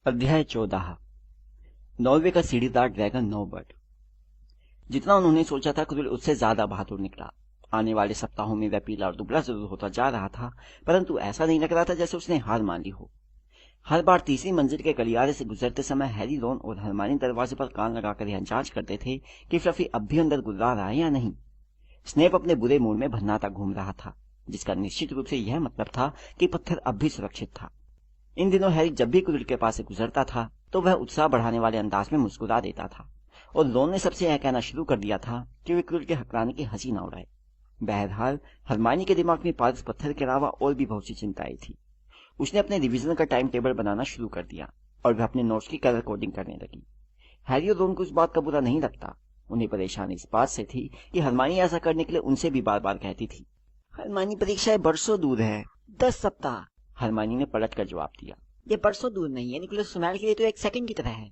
अध्याय 14। नॉर्वे का सीढ़ीदार ड्रैगन नोबर्ट। जितना उन्होंने सोचा था क्विल उससे ज्यादा बहादुर निकला। आने वाले सप्ताहों में वह पीला और दुबला जरूर होता जा रहा था, परंतु ऐसा नहीं लग रहा था जैसे उसने हार मान ली हो। हर बार तीसरी मंजिल के गलियारे से गुजरते समय हैरी, रॉन और हरमानी दरवाजे पर कान लगाकर यह जांच करते थे कि फ्लफी अब भी अंदर गुर्रा रहा है या नहीं। स्नेप अपने बुरे मूड में भन्नाटा घूम रहा था, जिसका निश्चित रूप से यह मतलब था कि पत्थर अब भी सुरक्षित था। इन दिनों हैरी जब भी क्विल के पास से गुजरता था तो वह उत्साह बढ़ाने वाले अंदाज में मुस्कुरा देता था, और रॉन ने सबसे यह कहना शुरू कर दिया था कि वे क्विल के हकलाने की हंसी न उड़ाए। बहरहाल हरमाइनी के दिमाग में पारस पत्थर के अलावा और भी बहुत सी चिंताएं थी। उसने अपने रिवीजन का टाइम टेबल बनाना शुरू कर दिया और वह अपने नोट्स की कलर कोडिंग करने लगी। हैरी और रॉन को इस बात का बुरा नहीं लगता। उन्हें परेशानी इस बात से थी कि हरमाइनी ऐसा करने के लिए उनसे भी बार बार कहती थी, हरमाइनी परीक्षाएं बरसों दूर है, 10 सप्ताह। हरमाइनी ने पलट कर जवाब दिया, ये बरसों दूर नहीं है, निकोलस फैमेल के लिए तो 1 सेकंड की तरह है।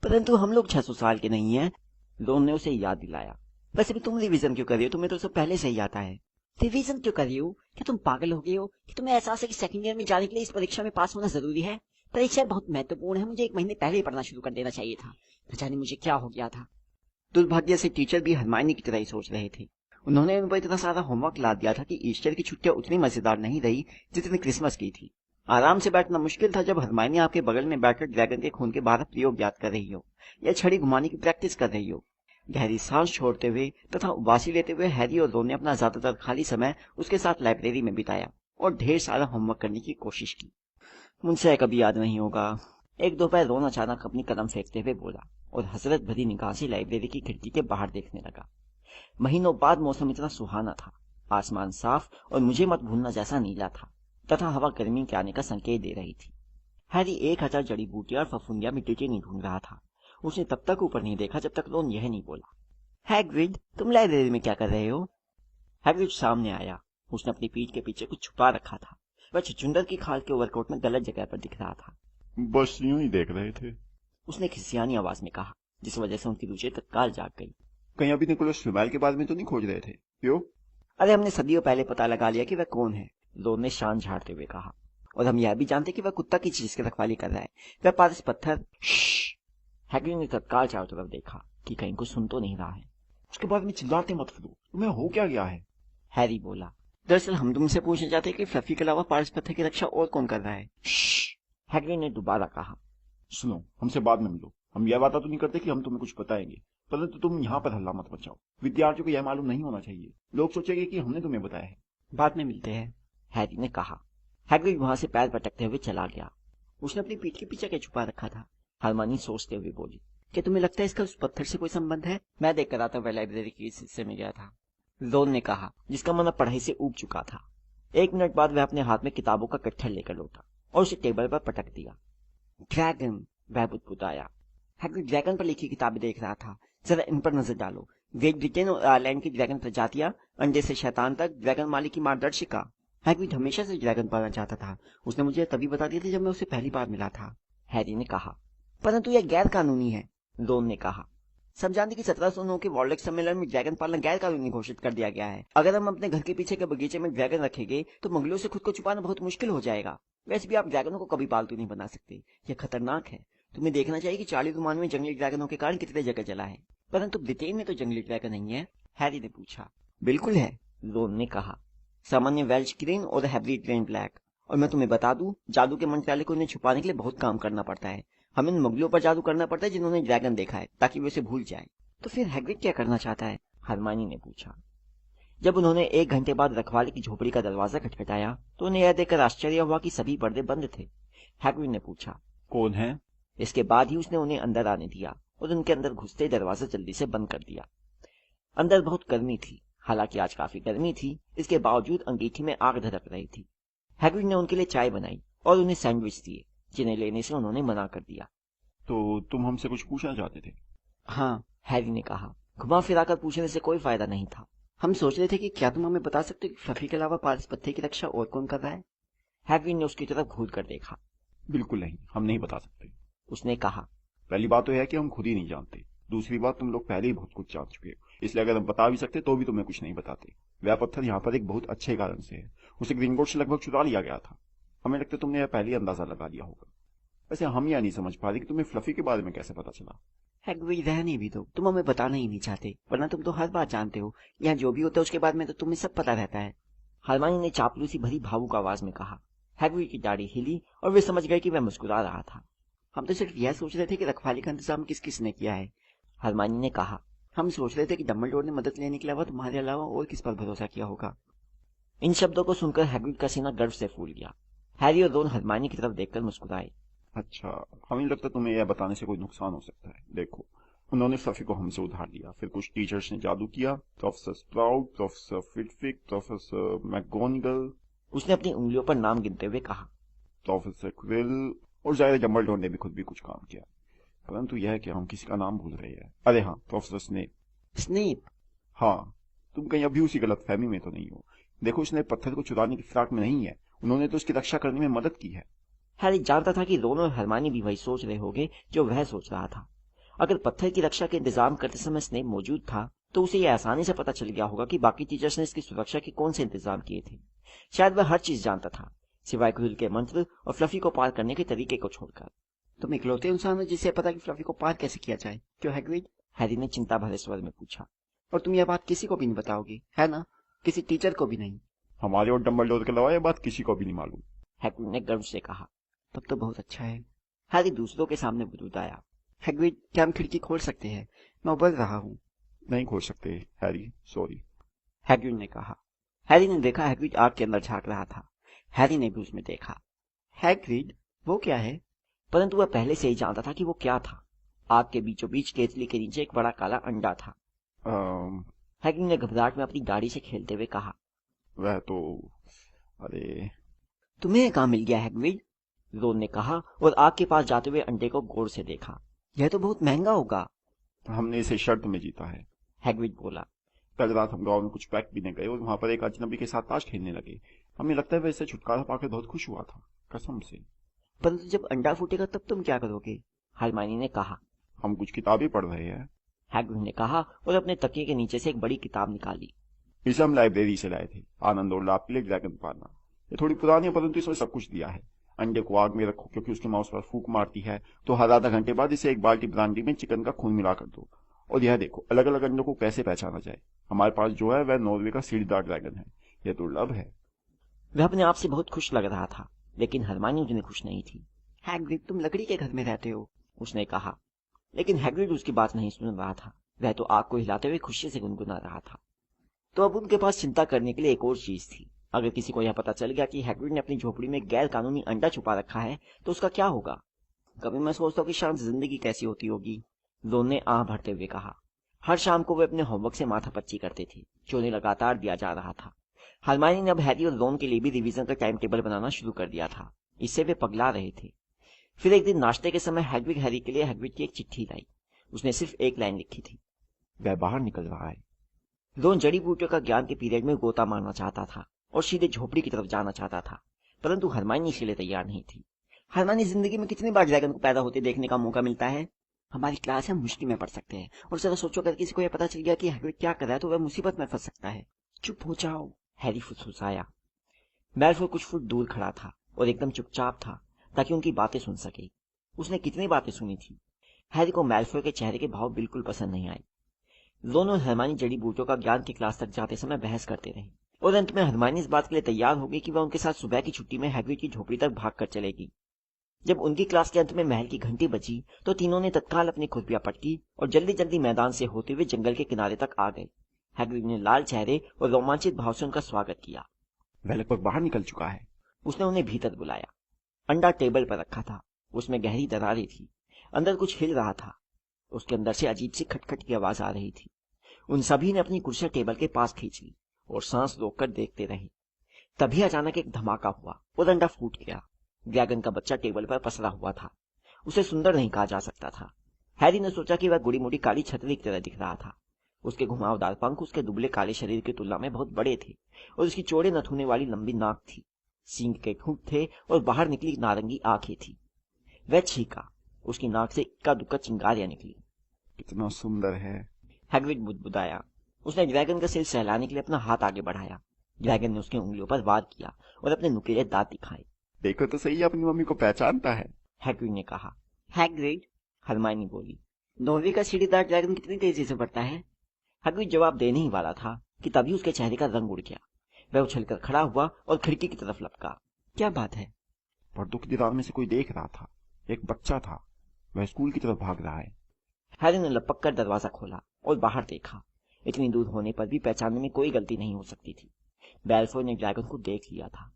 परंतु हम लोग 600 साल के नहीं हैं। रॉन ने उसे याद दिलाया। वैसे भी तुम रिवीजन क्यों कर रही हो? तुम्हें तो सब पहले से ही आता है। रिवीजन क्यों कर रही हो? क्या तुम पागल हो गए हो कि तुम्हें एहसास है कि सेकंड ईयर में जाने के लिए इस परीक्षा में पास होना जरूरी है? परीक्षा बहुत महत्वपूर्ण है, मुझे 1 महीने पहले ही पढ़ना शुरू कर देना चाहिए था। न जाने मुझे क्या हो गया था। दुर्भाग्य से टीचर भी हरमाइनी की तरह ही सोच रहे थे। उन्होंने उन पर इतना सारा होमवर्क ला दिया था कि ईस्टर की छुट्टियां उतनी मजेदार नहीं रही जितनी क्रिसमस की थी। आराम से बैठना मुश्किल था जब हरमाइनी आपके बगल में बैठकर ड्रैगन के खून के 12 प्रयोग याद कर रही हो या छड़ी घुमाने की प्रैक्टिस कर रही हो। गहरी सांस छोड़ते हुए तथा उबासी लेते हुए हैरी और रॉन ने अपना ज्यादातर खाली समय उसके साथ लाइब्रेरी में बिताया और ढेर सारा होमवर्क करने की कोशिश की। मुझसे कभी याद नहीं होगा, एक दोपहर रॉन अचानक अपनी कलम फेंकते हुए बोला और हसरत भरी निगाह से लाइब्रेरी की खिड़की के बाहर देखने लगा। महीनों बाद मौसम इतना सुहाना था। आसमान साफ और मुझे मत भूलना जैसा नीला था तथा हवा गर्मी के आने का संकेत दे रही थी। हैरी 1000 जड़ी बूटियां और फफूंदियां मिट्टी के नहीं ढूंढ रहा था। उसने तब तक ऊपर नहीं देखा जब तक रॉन यह नहीं बोला, हैग्रिड तुम लाइब्रेरी में क्या कर रहे हो? हैग्रिड सामने आया। उसने अपनी पीठ के पीछे कुछ छुपा रखा था। वह छुछुंदर की खाल के ओवरकोट में गलत जगह पर दिख रहा था। बस यूं ही देख रहे थे, उसने खिसियानी आवाज में कहा, जिस वजह से उनकी रुचि तत्काल जाग गई। कहीं अभी निकोलस फ्लेमेल के बारे में तो नहीं खोज रहे थे? क्यों? अरे हमने सदियों पहले पता लगा लिया कि वह कौन है, रॉन ने शान झाड़ते हुए कहा। और हम यह भी जानते कि वह कुत्ता की चीज की रखवाली कर रहा है। वह पारस पत्थर। हैग्रिड ने तत्काल चारों तरफ देखा कि कहीं कुछ सुन तो नहीं रहा है। उसके बारे में चिल्लाते मत फिरो, तुम्हें हो क्या गया है? हैरी बोला, दरअसल हम तुमसे पूछना चाहते हैं कि फ्लफी के अलावा पारस पत्थर की रक्षा और कौन कर रहा है? हैग्रिड ने दोबारा कहा। सुनो, हमसे बाद में मिलो। हम यह वादा तो नहीं करते कि हम तुम्हें कुछ बताएंगे, परंतु तुम यहाँ पर हल्ला मत मचाओ। विद्यार्थियों को यह मालूम नहीं होना चाहिए। लोग सोचेंगे कि हमने तुम्हें बताया है। बाद में मिलते हैं, हैरी ने कहा। हैग्रिड वहां से पैर पटकते हुए चला गया। उसने अपनी पीठ के पीछे क्या छुपा रखा था? हरमानी सोचते हुए बोली, क्या तुम्हें लगता है इसका उस पत्थर से कोई संबंध है? मैं देख कर आता वह लाइब्रेरी के इस हिस्से में गया था, रॉन ने कहा, जिसका मन अब पढ़ाई से ऊब चुका था। 1 मिनट बाद वह अपने हाथ में किताबों का कट्ठर लेकर लौटा और उसे टेबल पर पटक दिया। ड्रैगन, वह बुदबुदाया। हैग्रिड ड्रैगन पर लिखी किताबें देख रहा था। जरा इन पर नजर डालो। ग्रेट ब्रिटेन और आयरलैंड की ड्रैगन प्रजातियां, अंडे से शैतान तक, ड्रैगन मालिक की मार्गदर्शिका। हैग्रिड हमेशा से ड्रैगन पालना चाहता था। उसने मुझे तभी बता दिया था जब मैं उसे पहली बार मिला था, हैरी ने कहा। परंतु यह गैर कानूनी है, रॉन ने कहा। सब जानते कि 1709 के वॉर्ल्ड सम्मेलन में ड्रैगन पालना गैर कानूनी घोषित कर दिया गया है। अगर हम अपने घर के पीछे के बगीचे में ड्रैगन रखेंगे तो मंगलों से खुद को छुपाना बहुत मुश्किल हो जाएगा। वैसे भी आप ड्रैगनों को कभी पालतू नहीं बना सकते, यह खतरनाक है। तुम्हें देखना चाहिए कि चार्ली रुमान में जंगली ड्रैगनों के कारण कितने जगह जला है। परंतु ब्रिटेन में तो जंगली ड्रैगन नहीं है, हैरी ने पूछा। बिल्कुल है, रॉन ने कहा। सामान्य वेल्श ग्रीन और हैब्रिड रेन ब्लैक। और मैं तुम्हें बता दूं, जादू के मंत्रालय को उन्हें छुपाने के लिए बहुत काम करना पड़ता है। हमें उन मुगलों पर जादू करना पड़ता है जिन्होंने ड्रैगन देखा है, ताकि वे उसे भूल जाए। तो फिर हैग्रिड क्या करना चाहता है? हरमाइनी ने पूछा। जब उन्होंने 1 घंटे बाद रखवाले की झोपड़ी का दरवाजा खटखटाया तो उन्हें यह देखकर आश्चर्य हुआ कि सभी पर्दे बंद थे। हैग्रिड ने पूछा, कौन है? इसके बाद ही उसने उन्हें अंदर आने दिया और उनके अंदर घुसते दरवाजा जल्दी से बंद कर दिया। अंदर बहुत गर्मी थी। हालांकि आज काफी गर्मी थी, इसके बावजूद अंगीठी में आग धधक रही थी। हैग्रिड ने उनके लिए चाय बनाई और उन्हें सैंडविच दिए, जिन्हें लेने से उन्होंने मना कर दिया। तो तुम हमसे कुछ पूछना चाहते थे? हाँ, हैरी ने कहा। घुमा फिराकर पूछने से कोई फायदा नहीं था। हम सोच रहे थे कि क्या तुम हमें बता सकते हो कि फ्लफी के अलावा पारस पत्थर की रक्षा और कौन कर रहा है? हैग्रिड ने उसकी तरफ घूर कर देखा। बिल्कुल नहीं, हम नहीं बता सकते, उसने कहा। पहली बात तो यह है कि हम खुद ही नहीं जानते। दूसरी बात, तुम लोग पहले ही बहुत कुछ जान चुके हो, इसलिए अगर हम बता भी सकते तो भी तुम्हें कुछ नहीं बताते। वह पत्थर यहाँ पर एक बहुत अच्छे कारण से है। उसे ग्रीनगोट से लगभग चुरा लिया गया था। हमें लगता है तुमने यह पहले ही अंदाजा लगा लिया होगा। वैसे हम यह नहीं समझ पा रहे कि तुम्हें फ्लफी के बारे में कैसे पता चला। हैग्रिड रहने भी दो, तुम हमें बताना ही नहीं चाहते, वरना तुम तो हर बात जानते हो। यहाँ जो भी होता है उसके बारे में तो तुम्हें सब पता रहता है। हरमानी ने चापलूसी भरी भावुक आवाज में कहा। हैग्रिड की दाढ़ी हिली और वे समझ गए कि वह मुस्कुरा रहा था। हम तो सिर्फ यह सोच रहे थे कि रखवाली का इंतजाम किस किस ने किया है, हरमानी ने कहा। हम सोच रहे थे कि डम्बलडोर ने मदद लेने के अलावा तुम्हारे अलावा और किस पर भरोसा किया होगा। इन शब्दों को सुनकर हैग्रिड का सीना गर्व से फूल गया। हैरी और रोन हरमानी की तरफ देखकर मुस्कुराए। अच्छा, हमें लगता तुम्हें यह बताने से कोई नुकसान हो सकता है। देखो, उन्होंने फ्लफी को हमसे उधार दिया, फिर कुछ टीचर्स ने जादू किया, प्रोफेसर स्प्राउट, प्रोफेसर फिटविक, प्रोफेसर मैकगोनिगल, उसने अपनी उंगलियों पर नाम गिनते हुए कहा, प्रोफेसर क्विल, और जाहिर डम्बलडोर ने भी खुद भी कुछ काम किया। परंतु यह कि हम किसी का नाम भूल रहे हैं। अरे हाँ, प्रोफेसर स्नेप। स्नेप? हाँ, तुम कहीं अभी उसी गलतफहमी में तो नहीं हो। देखो, स्नेप पत्थर को चुराने की फिराक में नहीं है, उन्होंने तो उसकी रक्षा करने में मदद की है। हैरी जानता था कि रोन और हरमानी भी वही सोच रहे होंगे जो वह सोच रहा था। अगर पत्थर की रक्षा के इंतजाम करते समय स्नेप मौजूद था तो उसे यह आसानी से पता चल गया होगा कि बाकी टीचर्स ने इसकी सुरक्षा के कौन से इंतजाम किए थे। शायद वह हर चीज जानता था, सिवाय क्विल के मंत्र और फ्लफी को पार करने के तरीके को छोड़कर। तुम इकलौते इंसान हो जिसे पता कि फ्लफी को पार कैसे किया जाए, क्यों हैग्रिड? हैरी ने चिंता भरे स्वर में पूछा। और तुम यह बात किसी को भी नहीं बताओगे, है ना? किसी टीचर को भी नहीं? हमारे और डम्बलडोर के अलावा यह बात किसी को भी नहीं मालूम, हैग्रिड ने गर्व से कहा। तब तो बहुत अच्छा है। हैरी दूसरों के सामने बुदबुदाया। हैग्रिड, क्या हम खिड़की खोल सकते हैं? मैं उबल रहा हूँ। नहीं खोल सकते हैरी, सॉरी, हैग्रिड ने कहा। हैरी ने देखा हैग्रिड आग के अंदर झांक रहा था। हैरी ने भी उसमें देखा। हैग्रिड, वो क्या है? परंतु वह पहले से ही जानता था कि वो क्या था। आग के बीचों बीच केतली के नीचे एक बड़ा काला अंडा था। हैग्रिड ने घबराहट में अपनी दाढ़ी से खेलते हुए कहा, वह तो, अरे, तुम्हें कहाँ मिल गया हैग्रिड? रोन ने कहा और आग के पास जाते हुए अंडे को गौर से देखा। यह तो बहुत महंगा होगा। हमने इसे शर्त में जीता है, हैग्रिड बोला। कल रात हम गांव में कुछ पैक पीने गए और वहां पर एक अजनबी के साथ ताश खेलने लगे। हमें लगता है वह इससे छुटकारा पाकर बहुत खुश हुआ था, कसम से। परंतु जब अंडा फूटेगा तब तुम क्या करोगे? हरमाइनी ने कहा। हम कुछ किताबें पढ़ रहे हैं, हैग्रिड ने कहा और अपने तकिए के नीचे से एक बड़ी किताब निकाली। इसे हम लाइब्रेरी से लाए थे, आनंद और लाभ के लिए ड्रैगन पालना। ये थोड़ी पुरानी है परंतु इसमें सब कुछ दिया है। अंडे को आग में रखो क्योंकि उसकी मांस पर फूंक मारती है, तो हर आधा घंटे बाद इसे एक बाल्टी ब्रांडी में चिकन का खून मिला कर दो। और यह देखो अलग अलग अंडों को कैसे पहचाना जाए। हमारे पास जो है वह नॉर्वे का सीढ़ीदार ड्रैगन है। यह दुर्लभ है। वह अपने आप से बहुत खुश लग रहा था, लेकिन हरमाइनी उतनी खुश नहीं थी। हैग्रिड, तुम लकड़ी के घर में रहते हो, उसने कहा। लेकिन हैग्रिड उसकी बात नहीं सुन रहा था। वह तो आग को हिलाते हुए खुशी से गुनगुना रहा था। तो अब उनके पास चिंता करने के लिए एक और चीज थी। अगर किसी को यह पता चल गया कि हैग्रिड ने अपनी झोपड़ी में गैर कानूनी अंडा छुपा रखा है तो उसका क्या होगा? कभी मैं सोचता हूँ कि शांत जिंदगी कैसी होती होगी, रोन ने आह भरते हुए कहा। हर शाम को वे अपने होमवर्क से माथापच्ची करते थे, जो उन्हें लगातार दिया जा रहा था। हरमाइनी ने अब हैरी और रोन के लिए भी रिवीजन का टाइम टेबल बनाना शुरू कर दिया था। इससे वे पगला रहे थे। फिर एक दिन नाश्ते के समय हैग्रिड हैरी के लिए हैग्रिड की एक चिट्ठी लाई। उसने सिर्फ एक लाइन लिखी थी, वह बाहर निकल रहा है। रोन जड़ी बूटियों का ज्ञान के पीरियड में गोता मारना चाहता था और सीधे झोपड़ी की तरफ जाना चाहता था, परंतु हरमाइनी इसके लिए तैयार नहीं थी। हरमाइनी, जिंदगी में कितनी बार ड्रैगन को पैदा होते देखने का मौका मिलता है? हमारी क्लास है, मुश्किल में पड़ सकते हैं। और जरा सोचो, अगर किसी को यह पता चल गया कि हैग्रिड क्या कर रहा है तो वह मुसीबत में फंस सकता है। चुप हो जाओ, हैरी फुसफुसाया। मैल्फॉय कुछ फुट दूर खड़ा था और एकदम चुपचाप था ताकि उनकी बातें सुन सके। उसने कितनी बातें सुनी थी। हैरी को मैल्फॉय के चेहरे के भाव बिल्कुल पसंद नहीं आए। रोन और हरमाइनी जड़ी बूटियों का ज्ञान की क्लास तक जाते समय बहस करते रहे और अंत में हरमाइनी इस बात के लिए तैयार हो गई कि वह उनके साथ सुबह की छुट्टी में हैग्रिड की झोपड़ी तक भाग कर चलेगी। जब उनकी क्लास के अंत में महल की घंटी बजी तो तीनों ने तत्काल अपनी खुरपियां पटकी और जल्दी जल्दी मैदान से होते हुए जंगल के किनारे तक आ गए। हैग्रिड ने लाल चेहरे और रोमांचित भाव से उनका स्वागत किया। वह लगभग बाहर निकल चुका है। उसने उन्हें भीतर बुलाया। अंडा टेबल पर रखा था, उसमें गहरी दरारें थी, अंदर कुछ हिल रहा था। उसके अंदर से अजीब सी खटखट की आवाज आ रही थी। उन सभी ने अपनी कुर्सियां टेबल के पास खींच ली और सांस रोककर देखते रहे। तभी अचानक एक धमाका हुआ और अंडा फूट गया। ड्रैगन का बच्चा टेबल पर पसरा हुआ था। उसे सुंदर नहीं कहा जा सकता था। हैरी ने सोचा कि वह गुड़ी मुड़ी काली छतरी की तरह दिख रहा था। उसके घुमावदार पंख उसके दुबले काले शरीर की तुलना में बहुत बड़े थे और उसकी चौड़े नथुने वाली लंबी नाक थी। सींग के ठूंठ थे और बाहर निकली नारंगी आंखें थी। वह छींका। उसकी नाक से इक्का दुक्का चिंगारियां निकली। कितना सुंदर है, हैग्रिड बुदबुदाया। उसने ड्रैगन का सिर सहलाने के लिए अपना हाथ आगे बढ़ाया। ड्रैगन ने उसकी उंगलियों पर वार किया और अपने नुकीले दांत दिखाए। देखो तो सही, अपनी मम्मी को पहचानता है। हैग्रिड ने कहा। हैग्रिड, हरमाइनी बोली, नॉर्वे का सीढ़ीदार ड्रैगन कितनी तेजी से बढ़ता है? हैग्रिड जवाब देने ही वाला था कि तभी उसके चेहरे का रंग उड़ गया। वह उछलकर खड़ा हुआ और खिड़की की तरफ लपका। क्या बात है? पर्दों की दीवार में से कोई देख रहा था। एक बच्चा था। वह स्कूल की तरफ भाग रहा है। हैरी ने लपक कर दरवाजा खोला और बाहर देखा। इतनी दूर होने पर भी पहचानने में कोई गलती नहीं हो सकती थी। मैल्फॉय ने ड्रैगन को देख लिया था।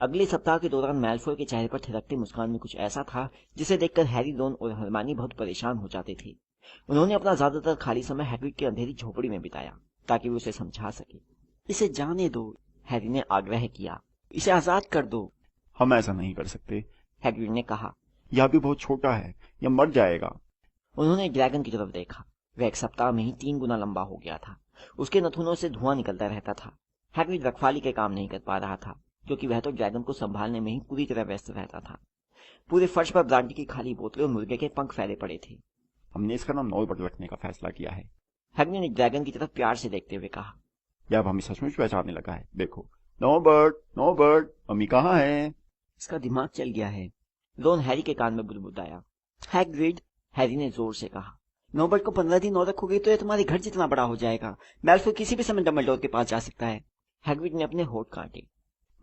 अगले सप्ताह के दौरान मैल्फॉय के चेहरे पर थिरकती मुस्कान में कुछ ऐसा था जिसे देखकर हैरी, रोन और हरमाइनी बहुत परेशान हो जाते थे। उन्होंने अपना ज्यादातर खाली समय हैग्रिड की अंधेरी झोपड़ी में बिताया ताकि वो उसे समझा सके। इसे जाने दो, हैरी ने आग्रह किया। इसे आजाद कर दो। हम ऐसा नहीं कर सकते, हैग्रिड ने कहा। यह भी बहुत छोटा है, यह मर जाएगा। उन्होंने ड्रैगन की तरफ देखा। वह एक सप्ताह में ही 3 गुना लंबा हो गया था। उसके नथुनों से धुआं निकलता रहता था। हैग्रिड रखवाली के काम नहीं कर पा रहा था क्योंकि वह तो ड्रैगन को संभालने में ही पूरी तरह व्यस्त रहता था। पूरे फर्श पर ब्रांडी की खाली बोतलें और मुर्गे के पंख फैले पड़े थे। हमने इसका नाम नॉर्बर्ट रखने का फैसला किया है, हैग्रिड ने ड्रैगन की तरफ प्यार से देखते हुए कहा। यह अब हमें सचमुच पहचानने लगा है। देखो, नॉर्बर्ट, नॉर्बर्ट, मम्मी कहाँ है? इसका दिमाग चल गया है, रोन हैरी के कान में बुदबुदाया। हैग्रिड, हैरी ने जोर से कहा, नॉर्बर्ट को 15 दिन और रखोगे तो यह तुम्हारे घर जितना बड़ा हो जाएगा। मैल्फॉय किसी भी समय डंबलडोर के पास जा सकता है। हैग्रिड ने अपने होठ काटे।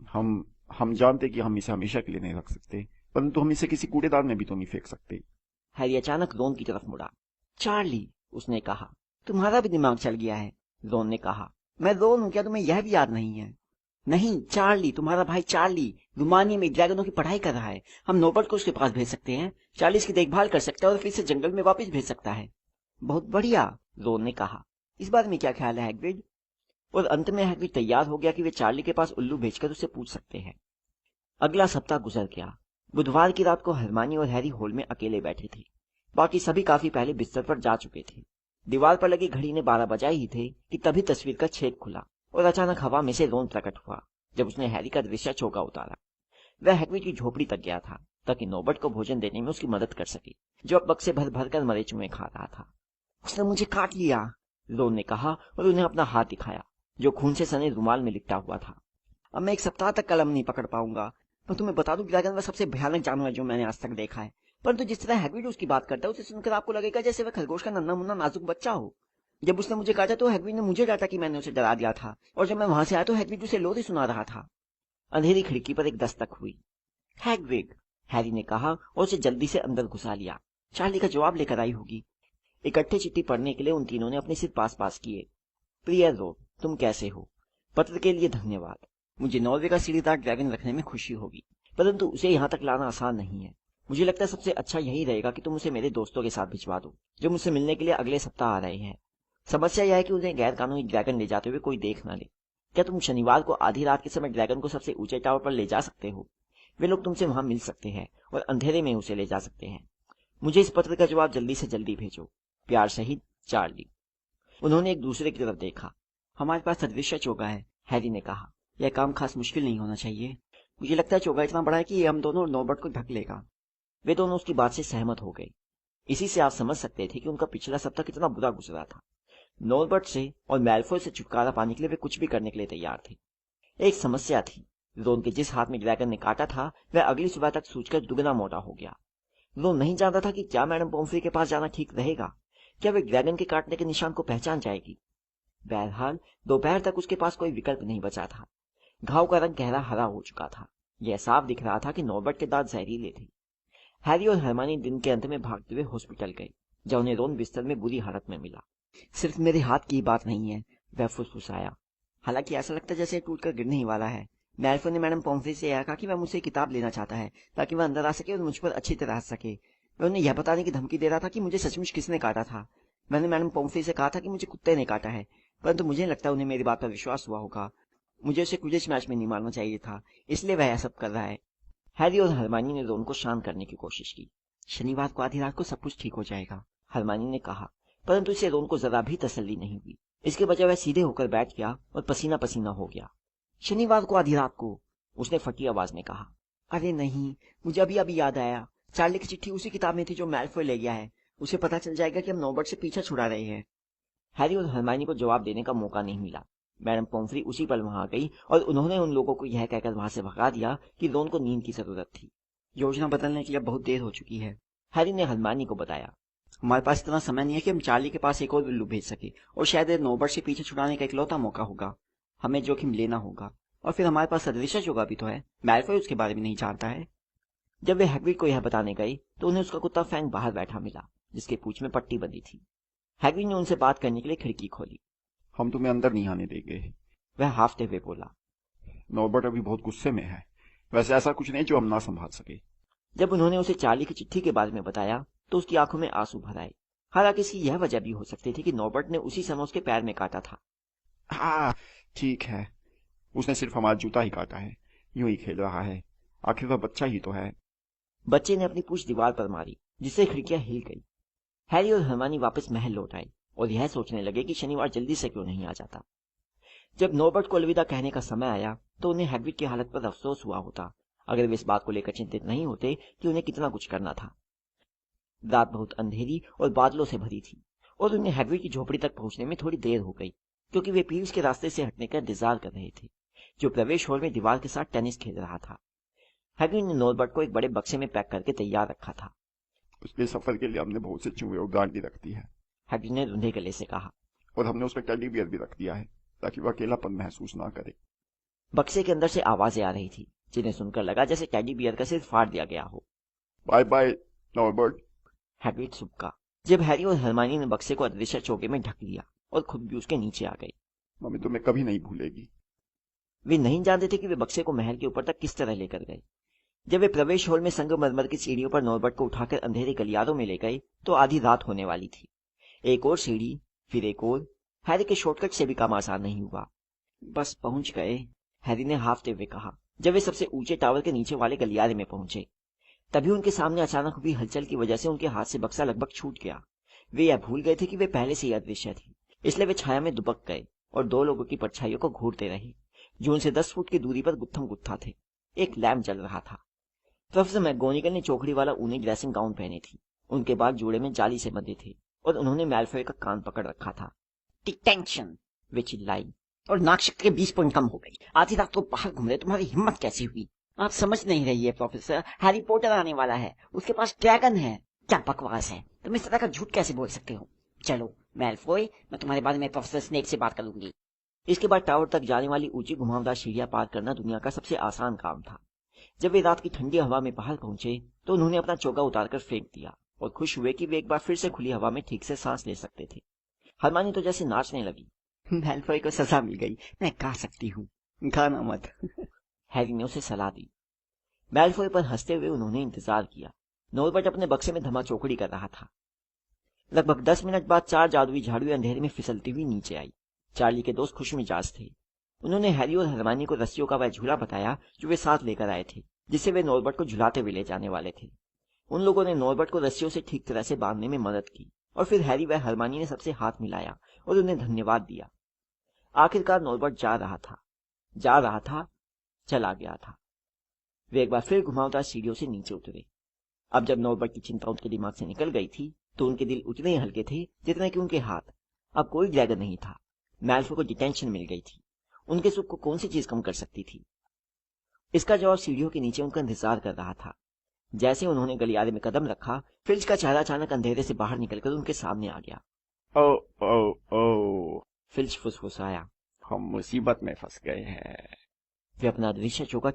हम जानते कि हम इसे हमेशा के लिए नहीं रख सकते, परंतु हम इसे किसी कूड़ेदान में भी तो नहीं फेंक सकते। हैरी अचानक रोन की तरफ मुड़ा। चार्ली, उसने कहा, तुम्हारा भी दिमाग चल गया है। रोन ने कहा, मैं रोन हूं क्या? तुम्हें यह भी याद नहीं है? नहीं, चार्ली, तुम्हारा भाई चार्ली रुमानिया में ड्रैगनों की पढ़ाई कर रहा है। हम नॉर्बर्ट को उसके पास भेज सकते हैं। चार्ली इसकी देखभाल कर सकता है और फिर से जंगल में वापस भेज सकता है। बहुत बढ़िया, रोन ने कहा। इस बारे में क्या ख्याल है हैग्रिड? और अंत में हैग्रिड तैयार हो गया कि वे चार्ली के पास उल्लू भेजकर उससे पूछ सकते हैं। अगला सप्ताह गुजर गया। बुधवार की रात को हरमाइनी और हैरी हॉल में अकेले बैठे थे। बाकी सभी काफी पहले बिस्तर पर जा चुके थे। दीवार पर लगी घड़ी ने 12 बजाए ही थे कि तभी तस्वीर का छेद खुला और अचानक हवा में से रोन प्रकट हुआ। जब उसने हैरी का दृश्य चौका उतारा, वह हैग्रिड की झोपड़ी तक गया था ताकि नॉर्बर्ट को भोजन देने में उसकी मदद कर सके, जो अब बक्से भर भर कर मरे चूहे खा रहा था। उसने मुझे काट लिया, रोन ने कहा और उन्हें अपना हाथ दिखाया जो खून से सने रुमाल में लिपटा हुआ था। अब मैं 1 सप्ताह तक कलम नहीं पकड़ पाऊंगा। मैं तुम्हें बता दूं, ड्रैगन वह सबसे भयानक जानवर जो मैंने आज तक देखा है। परंतु जिस तरह हैग्रिड उसकी बात करता है, उसे सुनकर आपको लगेगा जैसे वह खरगोश का नन्हा मुन्ना नाजुक बच्चा हो। जब उसने मुझे काटा तो हैग्रिड ने मुझे डांटा कि मैंने उसे डरा दिया था, और जब मैं वहां से आया तो हैग्रिड उसे लोरी सुना रहा था। अंधेरी खिड़की पर एक दस्तक हुई। हैग्रिड, हैरी ने कहा और उसे जल्दी से अंदर घुसा लिया। चार्ली का जवाब लेकर आई होगी। इकट्ठे चिट्ठी पढ़ने के लिए उन तीनों ने अपने सिर पास पास किए। प्रिय रोन, तुम कैसे हो? पत्र के लिए धन्यवाद। मुझे नॉर्वे का सीढ़ीदार ड्रैगन रखने में खुशी होगी, परंतु उसे यहाँ तक लाना आसान नहीं है। मुझे लगता है सबसे अच्छा यही रहेगा कि तुम उसे मेरे दोस्तों के साथ भिजवा दो, जो मुझसे मिलने के लिए अगले सप्ताह आ रहे हैं। समस्या यह है कि उन्हें गैर कानूनी ड्रैगन ले जाते हुए कोई देख न ले। क्या तुम शनिवार को आधी रात के समय ड्रैगन को सबसे ऊंचे टावर पर ले जा सकते हो? वे लोग तुमसे वहां मिल सकते हैं और अंधेरे में उसे ले जा सकते हैं। मुझे इस पत्र का जवाब जल्दी से जल्दी भेजो। प्यार सहित, चार्ली। उन्होंने एक दूसरे की तरफ देखा। हमारे पास सदृश्य चोगा है, हैरी ने कहा। यह काम खास मुश्किल नहीं होना चाहिए। मुझे लगता है चोगा इतना बड़ा है कि ये हम दोनों और नॉर्बर्ट को ढक लेगा। वे दोनों उसकी बात से सहमत हो गए। इसी से आप समझ सकते थे कि उनका पिछला सप्ताह कितना बुरा गुजरा था। नॉर्बर्ट से और मैल्फॉय से छुटकारा पाने के लिए वे कुछ भी करने के लिए तैयार थे। एक समस्या थी। रोन के जिस हाथ में ड्रैगन ने काटा था वह अगली सुबह तक सूजकर दुगना मोटा हो गया। रोन नहीं जानता था कि क्या मैडम पोम्फ्री के पास जाना ठीक रहेगा। क्या वे ड्रैगन के काटने के निशान को पहचान जाएगी? बहरहाल दोपहर तक उसके पास कोई विकल्प नहीं बचा था। घाव का रंग गहरा हरा हो चुका था। यह साफ दिख रहा था कि नॉर्बर्ट के दांत जहरीले थे। हैरी और हरमाइनी दिन के अंत में भागते हुए हॉस्पिटल गए, जहां उन्हें रोन बिस्तर में बुरी हालत में मिला। सिर्फ मेरे हाथ की बात नहीं है, वह फुसफुसाया। हालांकि ऐसा लगता है जैसे टूट कर गिरने ही वाला है। मैल्फॉय ने मैडम पोम्फ्री से यह कहा कि वह मुझसे किताब लेना चाहता है ताकि वह अंदर आ सके और मुझ पर अच्छी तरह हंस सके। वह उन्हें यह बताने की धमकी दे रहा था कि मुझे सचमुच किसने काटा था। मैंने मैडम पोम्फ्री से कहा था कि मुझे कुत्ते ने काटा है, परंतु मुझे लगता है उन्हें मेरी बात पर विश्वास हुआ होगा। मुझे उसे क्विडिच मैच में नहीं मारना चाहिए था, इसलिए वह सब कर रहा है। हैरी और हरमाइनी ने रोन को शांत करने की कोशिश की। शनिवार को आधी रात को सब कुछ ठीक हो जाएगा, हरमाइनी ने कहा, परंतु इसे रोन को जरा भी तसल्ली नहीं हुई। इसके बजाय वह सीधे होकर बैठ गया और पसीना पसीना हो गया। शनिवार को आधी रात को, उसने फटी आवाज में कहा। अरे नहीं, मुझे अभी अभी याद आया। चार्ली की चिट्ठी उसी किताब में थी जो मैल्फॉय ले गया है। उसे पता चल जाएगा कि हम नॉर्बर्ट से पीछा छुड़ा रहे हैं। हैरी और हरमाइनी को जवाब देने का मौका नहीं मिला। मैडम पोम्फ्री उसी पल वहां आ गई और उन्होंने उन लोगों को यह कहकर वहां से भगा दिया कि रोन को नींद की जरूरत थी। योजना बदलने के लिए बहुत देर हो चुकी है। हैरी ने हरमाइनी को बताया, हमारे पास इतना समय नहीं है कि हम चार्ली के पास एक और बिल्लू भेज सके, और शायद नोबर्ट से पीछे छुड़ाने का इकलौता मौका होगा। हमें जोखिम लेना होगा, और फिर हमारे पास अदृश्य चोगा भी तो है। मैल्फॉय उसके बारे में नहीं जानता है। जब वे हैग्रिड को यह बताने गए तो उन्हें उसका कुत्ता फैंग बाहर बैठा मिला, जिसके पूंछ में पट्टी बंधी थी। हैग्रिड ने उनसे बात करने के लिए खिड़की खोली। हम तुम्हें अंदर नहीं आने देंगे, वह हाफते हुए बोला। नॉर्बर्ट अभी बहुत गुस्से में है। वैसे ऐसा कुछ नहीं जो हम ना संभाल सके। जब उन्होंने उसे चार्ली की चिट्ठी के बारे में बताया तो उसकी आंखों में आंसू भर आए। हालांकि इसकी यह वजह भी हो सकती थी कि नॉर्बर्ट ने उसी समय उसके पैर में काटा था। हाँ ठीक है, उसने सिर्फ हमारा जूता ही काटा है, यूं ही खेल रहा है, आखिर वह बच्चा ही तो है। बच्चे ने अपनी पूंछ दीवार पर मारी, जिससे खिड़कियां हिल गई। हैरी और हरमाइनी वापस महल लौट आए और यह सोचने लगे कि शनिवार जल्दी से क्यों नहीं आ जाता। जब नॉर्बर्ट को अलविदा कहने का समय आया तो उन्हें हैग्रिड की हालत पर अफसोस हुआ होता, अगर वे इस बात को लेकर चिंतित नहीं होते कि उन्हें कितना कुछ करना था। रात बहुत अंधेरी और बादलों से भरी थी, और उन्हें हैग्रिड की झोपड़ी तक पहुंचने में थोड़ी देर हो गई, क्योंकि वे पीव्स के रास्ते से हटने का इंतजार कर रहे थे, जो प्रवेश हॉल में दीवार के साथ टेनिस खेल रहा था। हैग्रिड ने नॉर्बर्ट को एक बड़े बक्से में पैक करके तैयार रखा था। पिछले सफर के लिए हमने बहुत से चूहे और गांड भी रख दी है, हैग्रिड ने रुंधे गले से कहा। और हमने उसमें टेडी बियर भी रख दिया है, ताकि वह अकेलापन महसूस ना करे। बक्से के अंदर से आवाजें आ रही थी, जिन्हें सुनकर लगा जैसे टेडी बियर का सिर फाड़ दिया गया हो। बाय बाय नॉर्बर्ट, हैग्रिड सुबका जब हैरी और हरमाइनी ने बक्से को अदृश्य चौके में ढक लिया और खुद भी उसके नीचे आ गई। मम्मी तुम्हें कभी नहीं भूलेगी। वे नहीं जानते थे कि वे बक्से को महल के ऊपर तक किस तरह लेकर गए। जब वे प्रवेश हॉल में संगमरमर की सीढ़ियों पर नॉर्बर्ट को उठाकर अंधेरे गलियारों में ले गए तो आधी रात होने वाली थी। एक और सीढ़ी, फिर एक और। हैरी के शॉर्टकट से भी काम आसान नहीं हुआ। बस पहुंच गए, हैरी ने हाफते हुए कहा जब वे सबसे ऊंचे टावर के नीचे वाले गलियारे में पहुंचे। तभी उनके सामने अचानक हुई हलचल की वजह से उनके हाथ से बक्सा लगभग छूट गया। वे यह भूल गए थे कि वे पहले से ही अदृश्य थे, इसलिए वे छाया में दुबक गए और दो लोगों की परछाइयों को घूरते रहे, जो उनसे 10 फुट की दूरी पर गुत्थम गुत्था थे। एक लैंप जल रहा था। प्रोफेसर मैगोनिगल ने चौकड़ी वाला ऊनी ड्रेसिंग गाउन पहने थी। उनके बाल जोड़े में जाली से बंधे थे और उन्होंने मैल्फॉय का कान पकड़ रखा था। डिटेंशन, वे चिल्लाई, और नाकशक्ति के 20 पॉइंट कम हो गई। आधी रात को बाहर घूम रहे, तुम्हारी हिम्मत कैसी हुई? आप समझ नहीं रही है प्रोफेसर, हैरी पॉटर आने वाला है, उसके पास ड्रैगन है। क्या बकवास है, तुम इस तरह का झूठ कैसे बोल सकते हो? चलो मैल्फॉय, मैं तुम्हारे बारे में प्रोफेसर स्नेक से बात करूंगी। इसके बाद टावर तक जाने वाली ऊंची घुमावदार सीढ़ियां पार करना दुनिया का सबसे आसान काम था। जब वे रात की ठंडी हवा में बाहर पहुंचे तो उन्होंने अपना चोगा उतारकर फेंक दिया और खुश हुए कि वे एक बार फिर से खुली हवा में ठीक से सांस ले सकते थे। हरमाइनी तो जैसे नाचने लगी। मैल्फॉय को सजा मिल गई, मैं गा सकती हूँ, गाना मत। हैरी ने उसे सलाह दी। मैल्फॉय पर हंसते हुए उन्होंने इंतजार किया। नॉर्बर्ट अपने बक्से में धमा चौकड़ी कर रहा था। लगभग 10 मिनट बाद 4 जादुई झाड़ुएं अंधेरे में फिसलती हुई नीचे आई। चार्ली के दोस्त खुश मिजाज थे। उन्होंने हैरी और हरमाइनी को रस्सियों का वह झूला बताया जो वे साथ लेकर आए थे, जिससे वे नॉर्बर्ट को झुलाते हुए ले जाने वाले थे। उन लोगों ने नॉर्बर्ट को रस्सियों से ठीक तरह से बांधने में मदद की, और फिर हैरी व हरमाइनी ने सबसे हाथ मिलाया और उन्हें धन्यवाद दिया। आखिरकार नॉर्बर्ट जा रहा था, चला गया था। वे एक बार फिर घुमावदार सीढ़ियों से नीचे उतरे। अब जब नॉर्बर्ट की चिंता उनके दिमाग से निकल गई थी तो उनके दिल उतने ही हल्के थे जितने कि उनके हाथ। अब कोई ड्रैगन नहीं था। मैल्फॉय को डिटेंशन मिल गई थी। उनके सुख को कौन सी चीज कम कर सकती थी? इसका जवाब सीढ़ियों के नीचे उनका इंतजार कर रहा था। जैसे उन्होंने गलियारे में कदम रखा, फिल्च का चेहरा अचानक अंधेरे से बाहर निकलकर उनके सामने आ गया। ओ ओ ओ, फिल्च फुसफुसाया, हम मुसीबत में फंस गए हैं। वे अपना दृश्य चौका